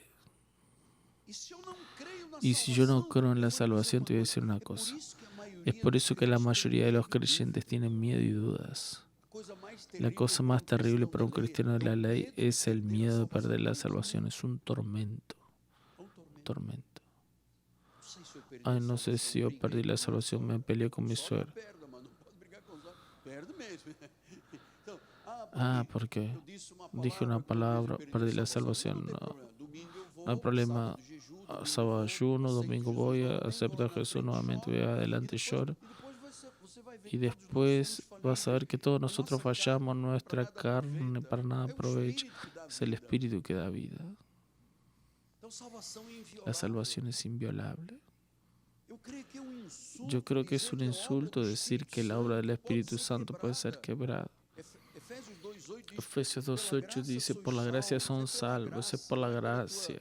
[SPEAKER 1] Y si yo no creo en la salvación, te voy a decir una cosa. Es por eso que la mayoría de los creyentes tienen miedo y dudas. La cosa más terrible para un cristiano de la ley es el miedo de perder la salvación. Es un tormento. Un tormento. Ay, no sé si yo perdí la salvación, me peleé con mi suegra. Porque dije una palabra, perdí la salvación. No hay problema. Sábado ayuno, domingo voy a aceptar a Jesús nuevamente, voy adelante y lloro. Y después vas a ver que todos nosotros fallamos, nuestra carne para nada aprovecha. Es el Espíritu que da vida. La salvación es inviolable. Yo creo que es un insulto decir que la obra del Espíritu Santo puede ser quebrada. Efesios 2:8 dice, por la gracia son salvos, es por la gracia,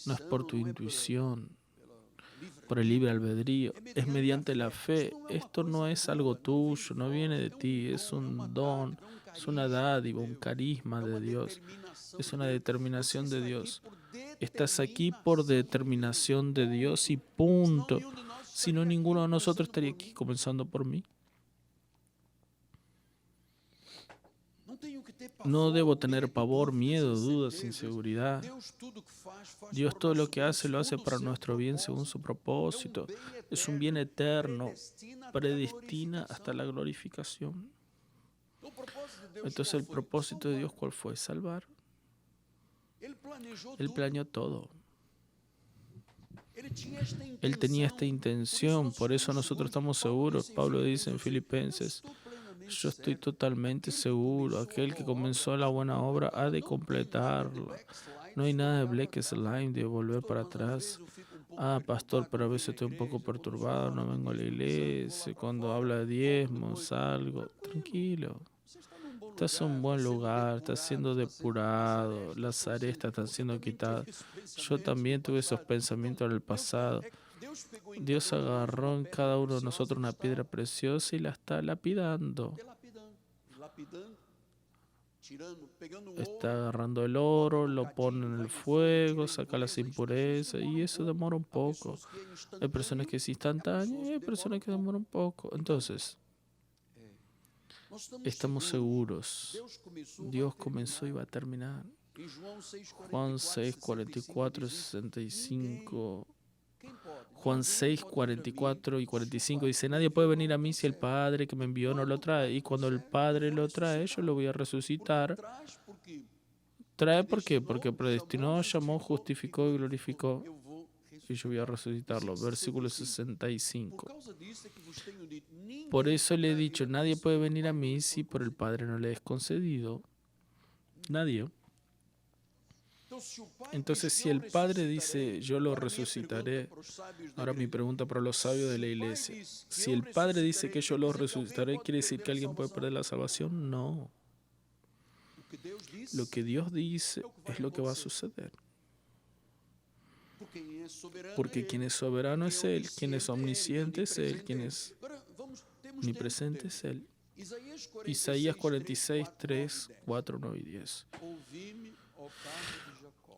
[SPEAKER 1] no es por tu intuición, por el libre albedrío, es mediante la fe. Esto no es algo tuyo, no viene de ti, es un don, es una dádiva, un carisma de Dios, es una determinación de Dios. Estás aquí por determinación de Dios y punto. Si no, ninguno de nosotros estaría aquí, comenzando por mí. No debo tener pavor, miedo, dudas, inseguridad. Dios todo lo que hace, lo hace para nuestro bien según su propósito. Es un bien eterno, predestina hasta la glorificación. Entonces, ¿el propósito de Dios cuál fue? Salvar. Él planeó todo. Él tenía esta intención, por eso nosotros estamos seguros. Pablo dice en Filipenses, yo estoy totalmente seguro, aquel que comenzó la buena obra ha de completarla. No hay nada de black slime, de volver para atrás. Pastor, pero a veces estoy un poco perturbado, no vengo a la iglesia, cuando habla de diezmos, salgo. Tranquilo. Estás en un buen lugar, estás siendo depurado, las arestas están siendo quitadas. Yo también tuve esos pensamientos en el pasado. Dios agarró en cada uno de nosotros una piedra preciosa y la está lapidando. Está agarrando el oro, lo pone en el fuego, saca las impurezas y eso demora un poco. Hay personas que es instantáneo y hay personas que demoran un poco. Entonces, estamos seguros. Dios comenzó y va a terminar. Juan 6, 44, 65. Juan 6, 44 y 45 dice, nadie puede venir a mí si el Padre que me envió no lo trae. Y cuando el Padre lo trae, yo lo voy a resucitar. ¿Trae por qué? Porque predestinó, llamó, justificó y glorificó. Y yo voy a resucitarlo. Versículo 65. Por eso le he dicho, nadie puede venir a mí si por el Padre no le es concedido. Nadie. Entonces, si el Padre dice, yo lo resucitaré, ahora mi pregunta para los sabios de la iglesia, si el Padre dice que yo lo resucitaré, ¿quiere decir que alguien puede perder la salvación? No. Lo que Dios dice es lo que va a suceder. Porque quien es soberano es Él, quien es omnisciente es Él, quien es omnipresente es Él. Isaías 46, 3, 4, 9 y 10.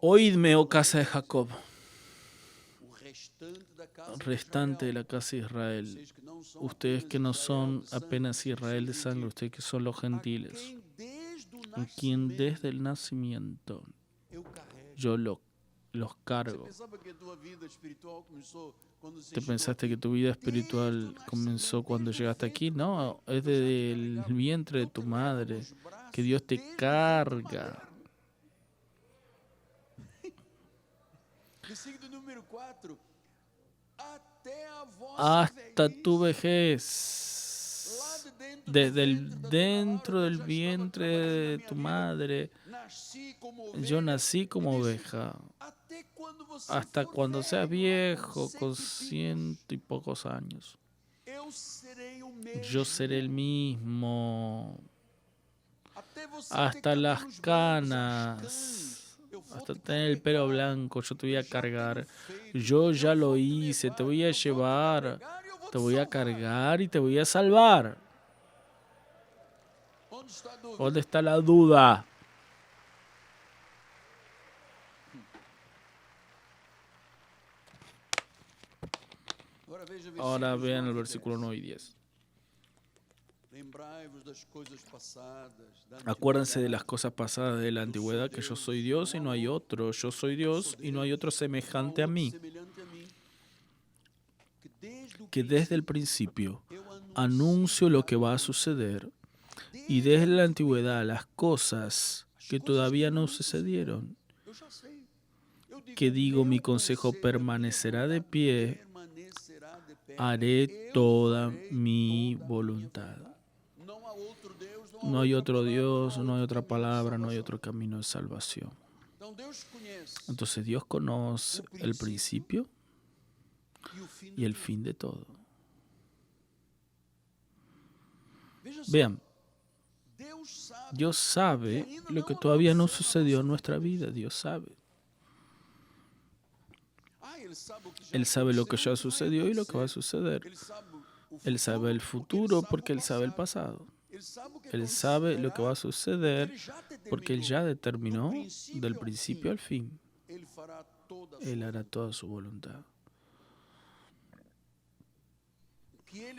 [SPEAKER 1] Oídme, oh casa de Jacob, restante de la casa de Israel, ustedes que no son apenas Israel de sangre, ustedes que son los gentiles, a quien desde el nacimiento yo los cargo. ¿Te pensaste que tu vida espiritual comenzó cuando llegaste aquí? No, es desde el vientre de tu madre que Dios te carga. Hasta tu vejez, desde dentro del vientre de tu madre, yo nací como oveja. Hasta cuando seas viejo, con 100 y pocos años, yo seré el mismo. Hasta las canas, hasta tener el pelo blanco, yo te voy a cargar. Yo ya lo hice, te voy a llevar, te voy a cargar y te voy a salvar. ¿Dónde está la duda? Ahora vean el versículo 9 y 10. Acuérdense de las cosas pasadas de la antigüedad, que yo soy Dios y no hay otro. Yo soy Dios y no hay otro semejante a mí. Que desde el principio anuncio lo que va a suceder y desde la antigüedad las cosas que todavía no sucedieron. Que digo, mi consejo permanecerá de pie, haré toda mi voluntad. No hay otro Dios, no hay otra palabra, no hay otro camino de salvación. Entonces Dios conoce el principio y el fin de todo. Vean, Dios sabe lo que todavía no sucedió en nuestra vida. Dios sabe. Él sabe lo que ya sucedió y lo que va a suceder. Él sabe el futuro porque Él sabe el pasado. Él sabe lo que va a suceder porque Él ya determinó del principio al fin. Él hará toda su voluntad.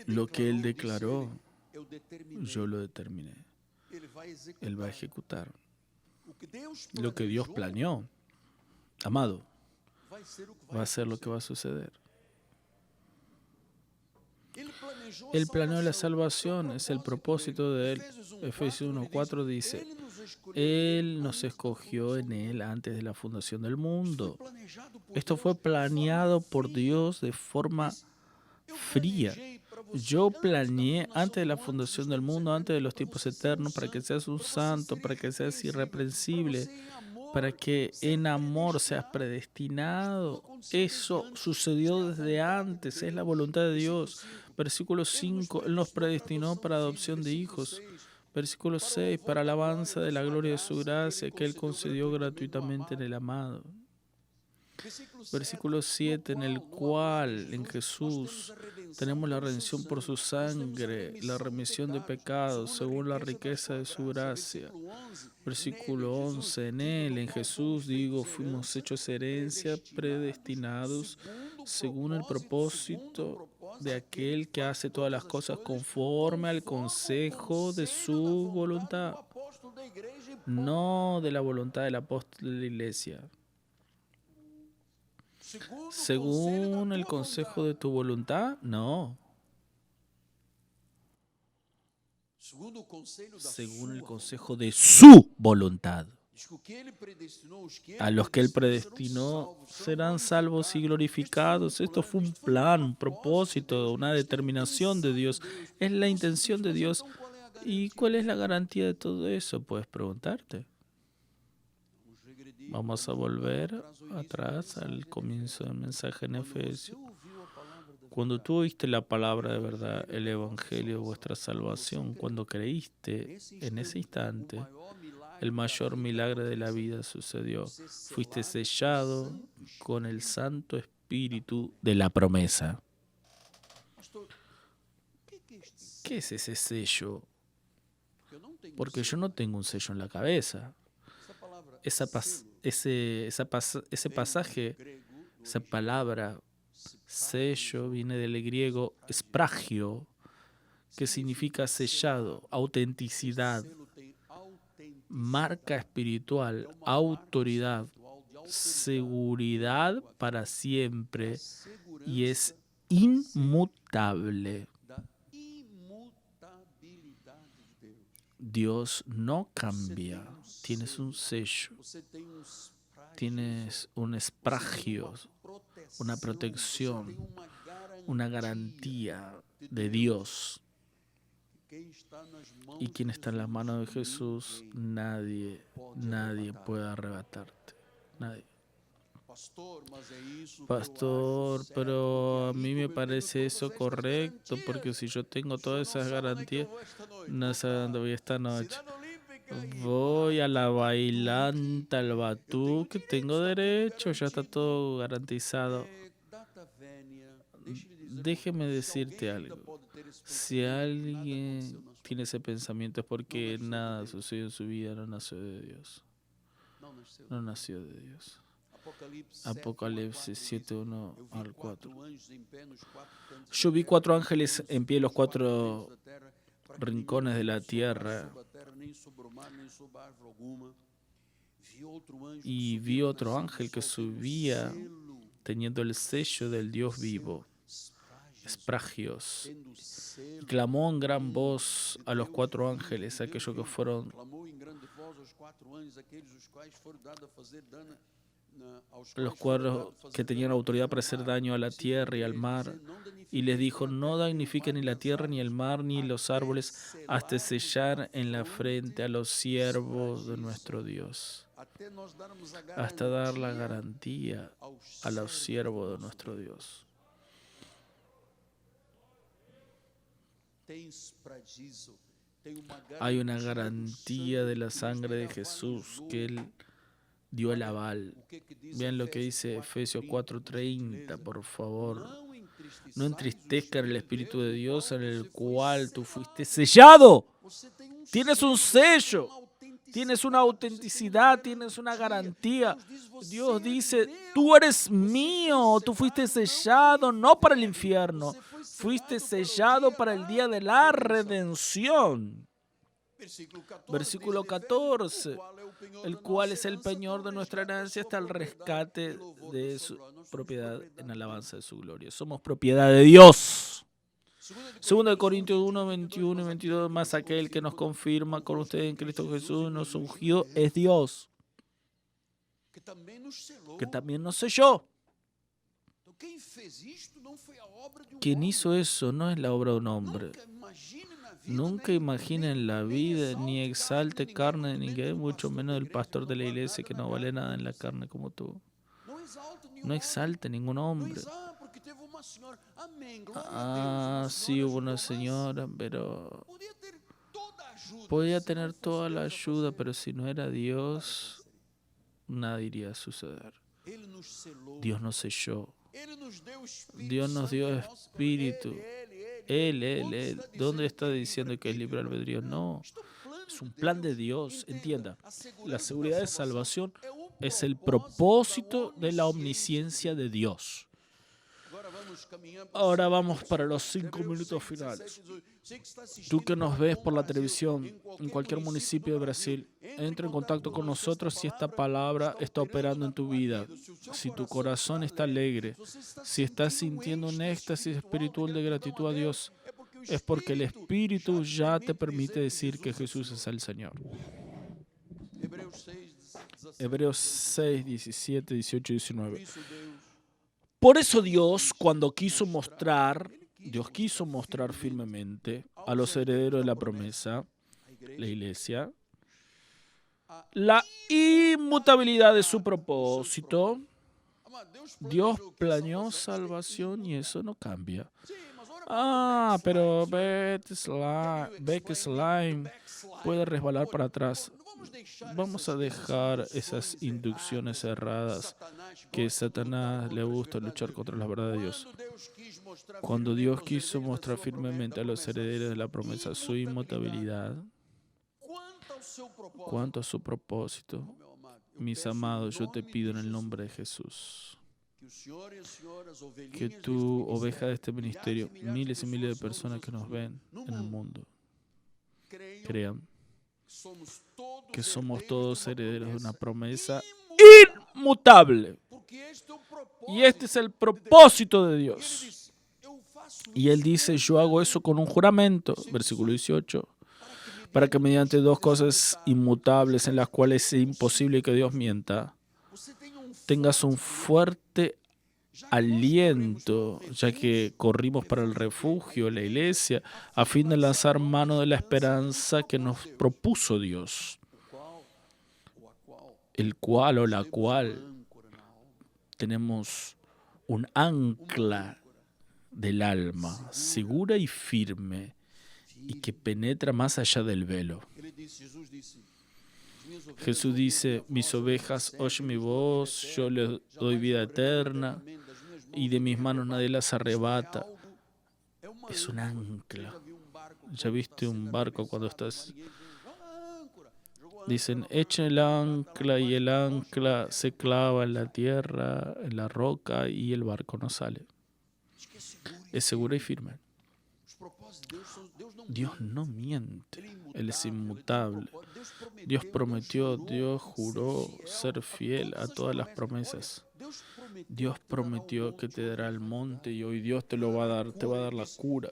[SPEAKER 1] Lo que Él declaró, yo lo determiné. Él va a ejecutar. Lo que Dios planeó, amado, va a ser lo que va a suceder. Él planeó la salvación, es el propósito de Él. Efesios 1:4 dice, Él nos escogió en Él antes de la fundación del mundo. Esto fue planeado por Dios de forma fría. Yo planeé antes de la fundación del mundo, antes de los tiempos eternos, para que seas un santo, para que seas irreprensible, para que en amor seas predestinado. Eso sucedió desde antes, es la voluntad de Dios. Versículo 5, Él nos predestinó para adopción de hijos. Versículo 6, para alabanza de la gloria de su gracia, que Él concedió gratuitamente en el amado. Versículo 7, en el cual, en Jesús, tenemos la redención por su sangre, la remisión de pecados, según la riqueza de su gracia. Versículo 11, en Él, en Jesús, digo, fuimos hechos herencia, predestinados, según el propósito de aquel que hace todas las cosas conforme al consejo de su voluntad, no de la voluntad del apóstol de la iglesia. Según el consejo de tu voluntad, no. Según el consejo de su voluntad. A los que Él predestinó serán salvos y glorificados. Esto fue un plan, un propósito, una determinación de Dios. Es la intención de Dios. ¿Y cuál es la garantía de todo eso? Puedes preguntarte. Vamos a volver atrás al comienzo del mensaje en Efesios. Cuando tú oíste la palabra de verdad, el evangelio de vuestra salvación, cuando creíste en ese instante, El mayor milagro de la vida sucedió. Fuiste sellado con el Santo Espíritu de la promesa. ¿Qué es ese sello? Porque yo no tengo un sello en la cabeza. Ese pasaje, esa palabra sello viene del griego espragio, que significa sellado, autenticidad, marca espiritual, autoridad, seguridad para siempre, y es inmutable. Dios no cambia. Tienes un sello, tienes un espragio, una protección, una garantía de Dios. Y quien está en las manos de Jesús, nadie puede arrebatarte. Nadie. Pastor, pero a mí me parece eso correcto, porque si yo tengo todas esas garantías, no sé a dónde voy esta noche. Voy a la bailanta, al batuque, tengo derecho, ya está todo garantizado. Déjeme decirte algo. Si alguien tiene ese pensamiento es porque nada sucedió en su vida, no nació de Dios. No nació de Dios. Apocalipsis 7, 1 al 4. Yo vi 4 ángeles en pie en los 4 rincones de la tierra. Y vi otro ángel que subía teniendo el sello del Dios vivo, espragios, y clamó en gran voz a los 4 ángeles, aquellos que fueron los 4 que tenían autoridad para hacer daño a la tierra y al mar, y les dijo: no damnifiquen ni la tierra, ni el mar, ni los árboles, hasta sellar en la frente a los siervos de nuestro Dios, hasta dar la garantía a los siervos de nuestro Dios. Hay una garantía de la sangre de Jesús, que Él dio el aval. Vean lo que dice Efesios 4:30, por favor. No entristezcan el Espíritu de Dios en el cual tú fuiste sellado. Tienes un sello, tienes una autenticidad, tienes una garantía. Dios dice: tú eres mío, tú fuiste sellado no para el infierno, fuiste sellado para el día de la redención. Versículo 14, el cual es el penyor de nuestra herencia hasta el rescate de su propiedad en alabanza de su gloria. Somos propiedad de Dios. 2 Corintios 1, 21 y 22, más aquel que nos confirma con ustedes en Cristo Jesús, nos ungió, es Dios, que también nos selló. Quien hizo eso no es la obra de un hombre. Nunca imaginen la vida, ni exalte carne de ninguém, mucho menos del pastor de la iglesia, que no vale nada en la carne como tú. No exalte ningún hombre. Sí, hubo una señora, pero podía tener toda la ayuda, pero si no era Dios, nada iría a suceder. Dios nos selló. Dios nos dio espíritu. Él. ¿Dónde está diciendo que es libre albedrío? No. Es un plan de Dios. Entienda, la seguridad de salvación es el propósito de la omnisciencia de Dios. Ahora vamos para los 5 minutos finales. Tú que nos ves por la televisión en cualquier municipio de Brasil, entra en contacto con nosotros si esta palabra está operando en tu vida, si tu corazón está alegre, si estás sintiendo un éxtasis espiritual de gratitud a Dios, es porque el Espíritu ya te permite decir que Jesús es el Señor. Hebreos 6, 17, 18 y 19. Por eso Dios quiso mostrar firmemente a los herederos de la promesa, la iglesia, la inmutabilidad de su propósito. Dios planeó salvación y eso no cambia. Pero Beck Slime puede resbalar para atrás. Vamos a dejar esas inducciones erradas que Satanás le gusta luchar contra la verdad de Dios. Cuando Dios quiso mostrar firmemente a los herederos de la promesa su inmutabilidad, cuanto a su propósito, mis amados, yo te pido en el nombre de Jesús que tú, oveja de este ministerio, miles y miles de personas que nos ven en el mundo, crean que somos todos herederos de una promesa inmutable. Y este es el propósito de Dios. Y Él dice, yo hago eso con un juramento, versículo 18, para que mediante dos cosas inmutables en las cuales es imposible que Dios mienta, tengas un fuerte aliento, ya que corrimos para el refugio, la iglesia, a fin de lanzar mano de la esperanza que nos propuso Dios, el cual o la cual tenemos un ancla del alma, segura y firme, y que penetra más allá del velo. Jesús dice, mis ovejas oyen mi voz, yo les doy vida eterna, y de mis manos nadie las arrebata. Es un ancla. ¿Ya viste un barco cuando estás? Dicen, echen el ancla, y el ancla se clava en la tierra, en la roca, y el barco no sale. Es seguro y firme. Dios no miente, Él es inmutable. Dios prometió, Dios juró ser fiel a todas las promesas. Dios prometió que te dará el monte y hoy Dios te lo va a dar, te va a dar la cura.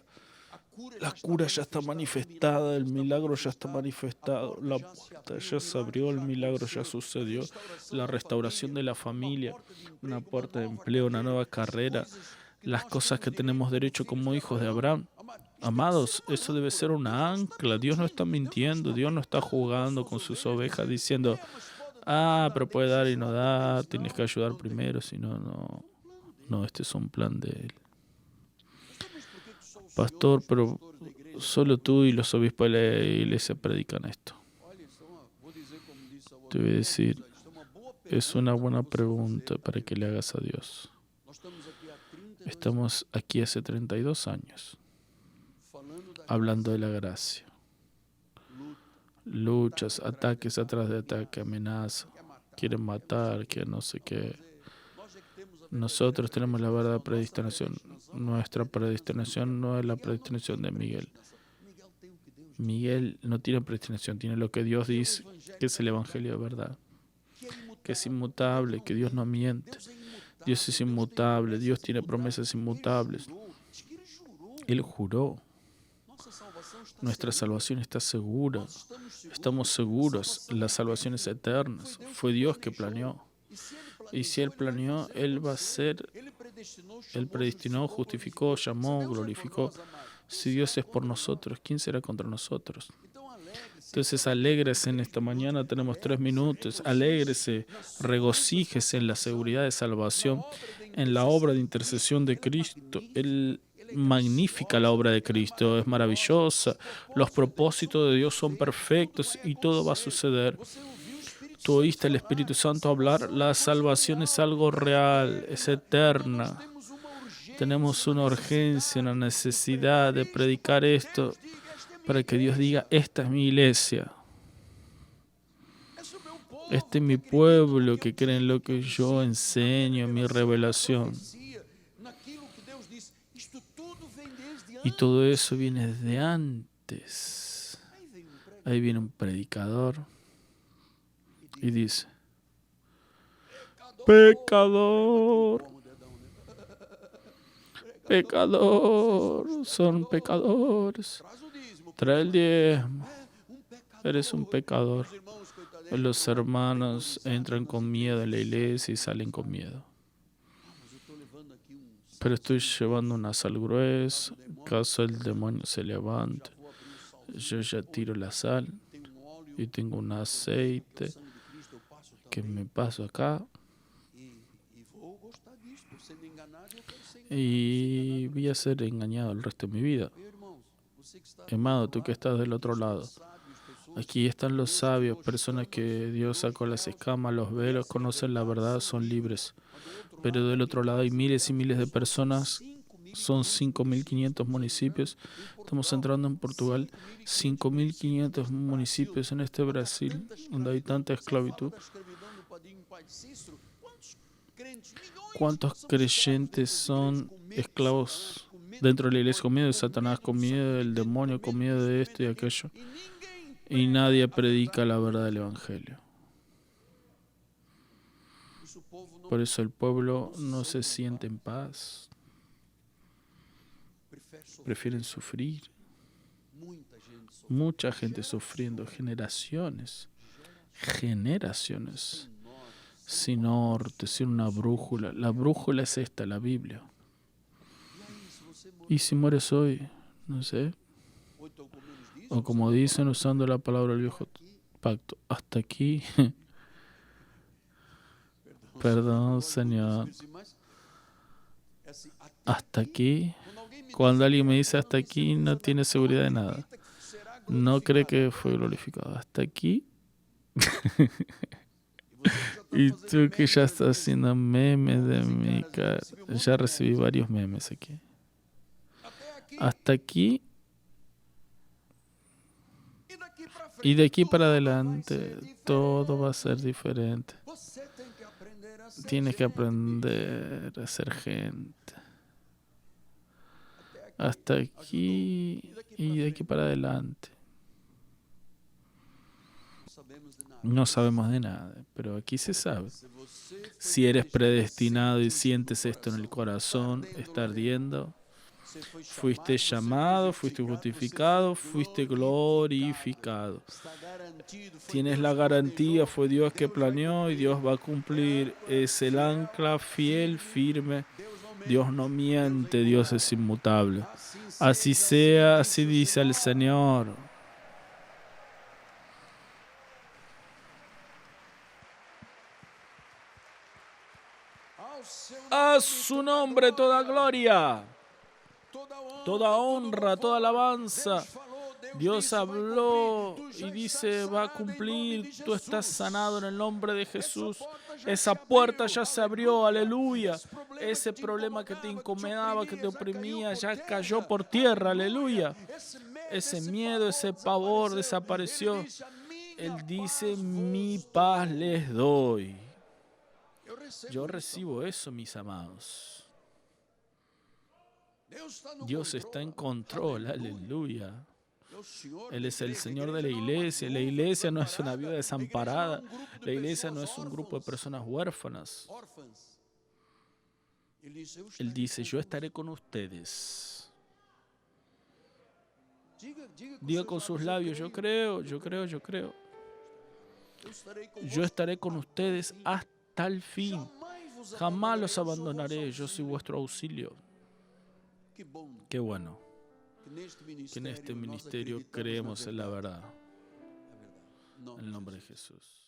[SPEAKER 1] La cura ya está manifestada, el milagro ya está manifestado, la puerta ya se abrió, el milagro ya sucedió, la restauración de la familia, una puerta de empleo, una nueva carrera, las cosas que tenemos derecho como hijos de Abraham. Amados, eso debe ser una ancla. Dios no está mintiendo, Dios no está jugando con sus ovejas diciendo, pero puede dar y no dar, tienes que ayudar primero, si no, no. No, este es un plan de Él. Pastor, pero solo tú y los obispos de la iglesia predican esto. Te voy a decir, es una buena pregunta para que le hagas a Dios. Estamos aquí hace 32 años hablando de la gracia. Luchas, ataques atrás de ataque, amenazas, quieren matar, que no sé qué. Nosotros tenemos la verdad de predestinación. Nuestra predestinación no es la predestinación de Miguel. Miguel no tiene predestinación, tiene lo que Dios dice, que es el Evangelio de verdad, que es inmutable, que Dios no miente. Dios es inmutable, Dios tiene promesas inmutables. Él juró. Nuestra salvación está segura. Estamos seguros. La salvación es eterna. Fue Dios que planeó. Y si Él planeó, Él va a ser. Él predestinó, justificó, llamó, glorificó. Si Dios es por nosotros, ¿quién será contra nosotros? Entonces, alégrese en esta mañana. Tenemos 3 minutos. Alégrese, regocíjese en la seguridad de salvación, en la obra de intercesión de Cristo. Él magnífica la obra de Cristo, es maravillosa. Los propósitos de Dios son perfectos y todo va a suceder. Tú oíste al Espíritu Santo hablar, la salvación es algo real, es eterna. Tenemos una urgencia, una necesidad de predicar esto para que Dios diga, esta es mi iglesia. Este es mi pueblo que cree en lo que yo enseño, en mi revelación. Y todo eso viene desde antes. Ahí viene un predicador y dice, pecador, pecador, son pecadores. Trae el diezmo. Eres un pecador. Los hermanos entran con miedo en la iglesia y salen con miedo. Pero estoy llevando una sal gruesa, caso el demonio se levante. Yo ya tiro la sal y tengo un aceite que me paso acá y voy a ser engañado el resto de mi vida. Amado, tú que estás del otro lado, Aquí están los sabios, personas que Dios sacó las escamas, los velos, conocen la verdad, son libres. Pero del otro lado hay miles y miles de personas, son 5.500 municipios. Estamos entrando en Portugal, 5.500 municipios en este Brasil, donde hay tanta esclavitud. ¿Cuántos creyentes son esclavos dentro de la iglesia, con miedo de Satanás, con miedo del demonio, con miedo de esto y aquello? Y nadie predica la verdad del Evangelio. Por eso el pueblo no se siente en paz. Prefieren sufrir. Mucha gente sufriendo, generaciones, sin norte, sin una brújula. La brújula es esta, la Biblia. ¿Y si mueres hoy? No sé. O como dicen usando la palabra del viejo pacto, hasta aquí. Perdón, Señor. Hasta aquí. Cuando alguien me dice hasta aquí, no tiene seguridad de nada. No cree que fue glorificado. Hasta aquí. Y tú que ya estás haciendo memes de mi cara. Ya recibí varios memes aquí. Hasta aquí. Y de aquí para adelante todo va a ser diferente. Tienes que aprender a ser gente. Hasta aquí y de aquí para adelante. No sabemos de nada, pero aquí se sabe. Si eres predestinado y sientes esto en el corazón, está ardiendo, fuiste llamado, fuiste justificado, fuiste glorificado. Tienes la garantía, fue Dios que planeó y Dios va a cumplir. Es el ancla fiel, firme. Dios no miente, Dios es inmutable. Así sea, así dice el Señor. A su nombre toda gloria, toda honra, toda alabanza. Dios habló y dice, va a cumplir, tú estás sanado en el nombre de Jesús. Esa puerta ya se abrió, aleluya. Ese problema que te incomodaba, que te oprimía, ya cayó por tierra, aleluya. Ese miedo, ese pavor desapareció. Él dice, mi paz les doy. Yo recibo eso, mis amados. Dios está en control, aleluya. Él es el Señor de la iglesia. La iglesia no es una viuda desamparada. La iglesia no es un grupo de personas huérfanas. Él dice, yo estaré con ustedes. Diga con sus labios, yo creo. Yo estaré con ustedes hasta el fin. Jamás los abandonaré. Yo soy vuestro auxilio. Qué bueno que en este ministerio creemos en la verdad. En el nombre de Jesús.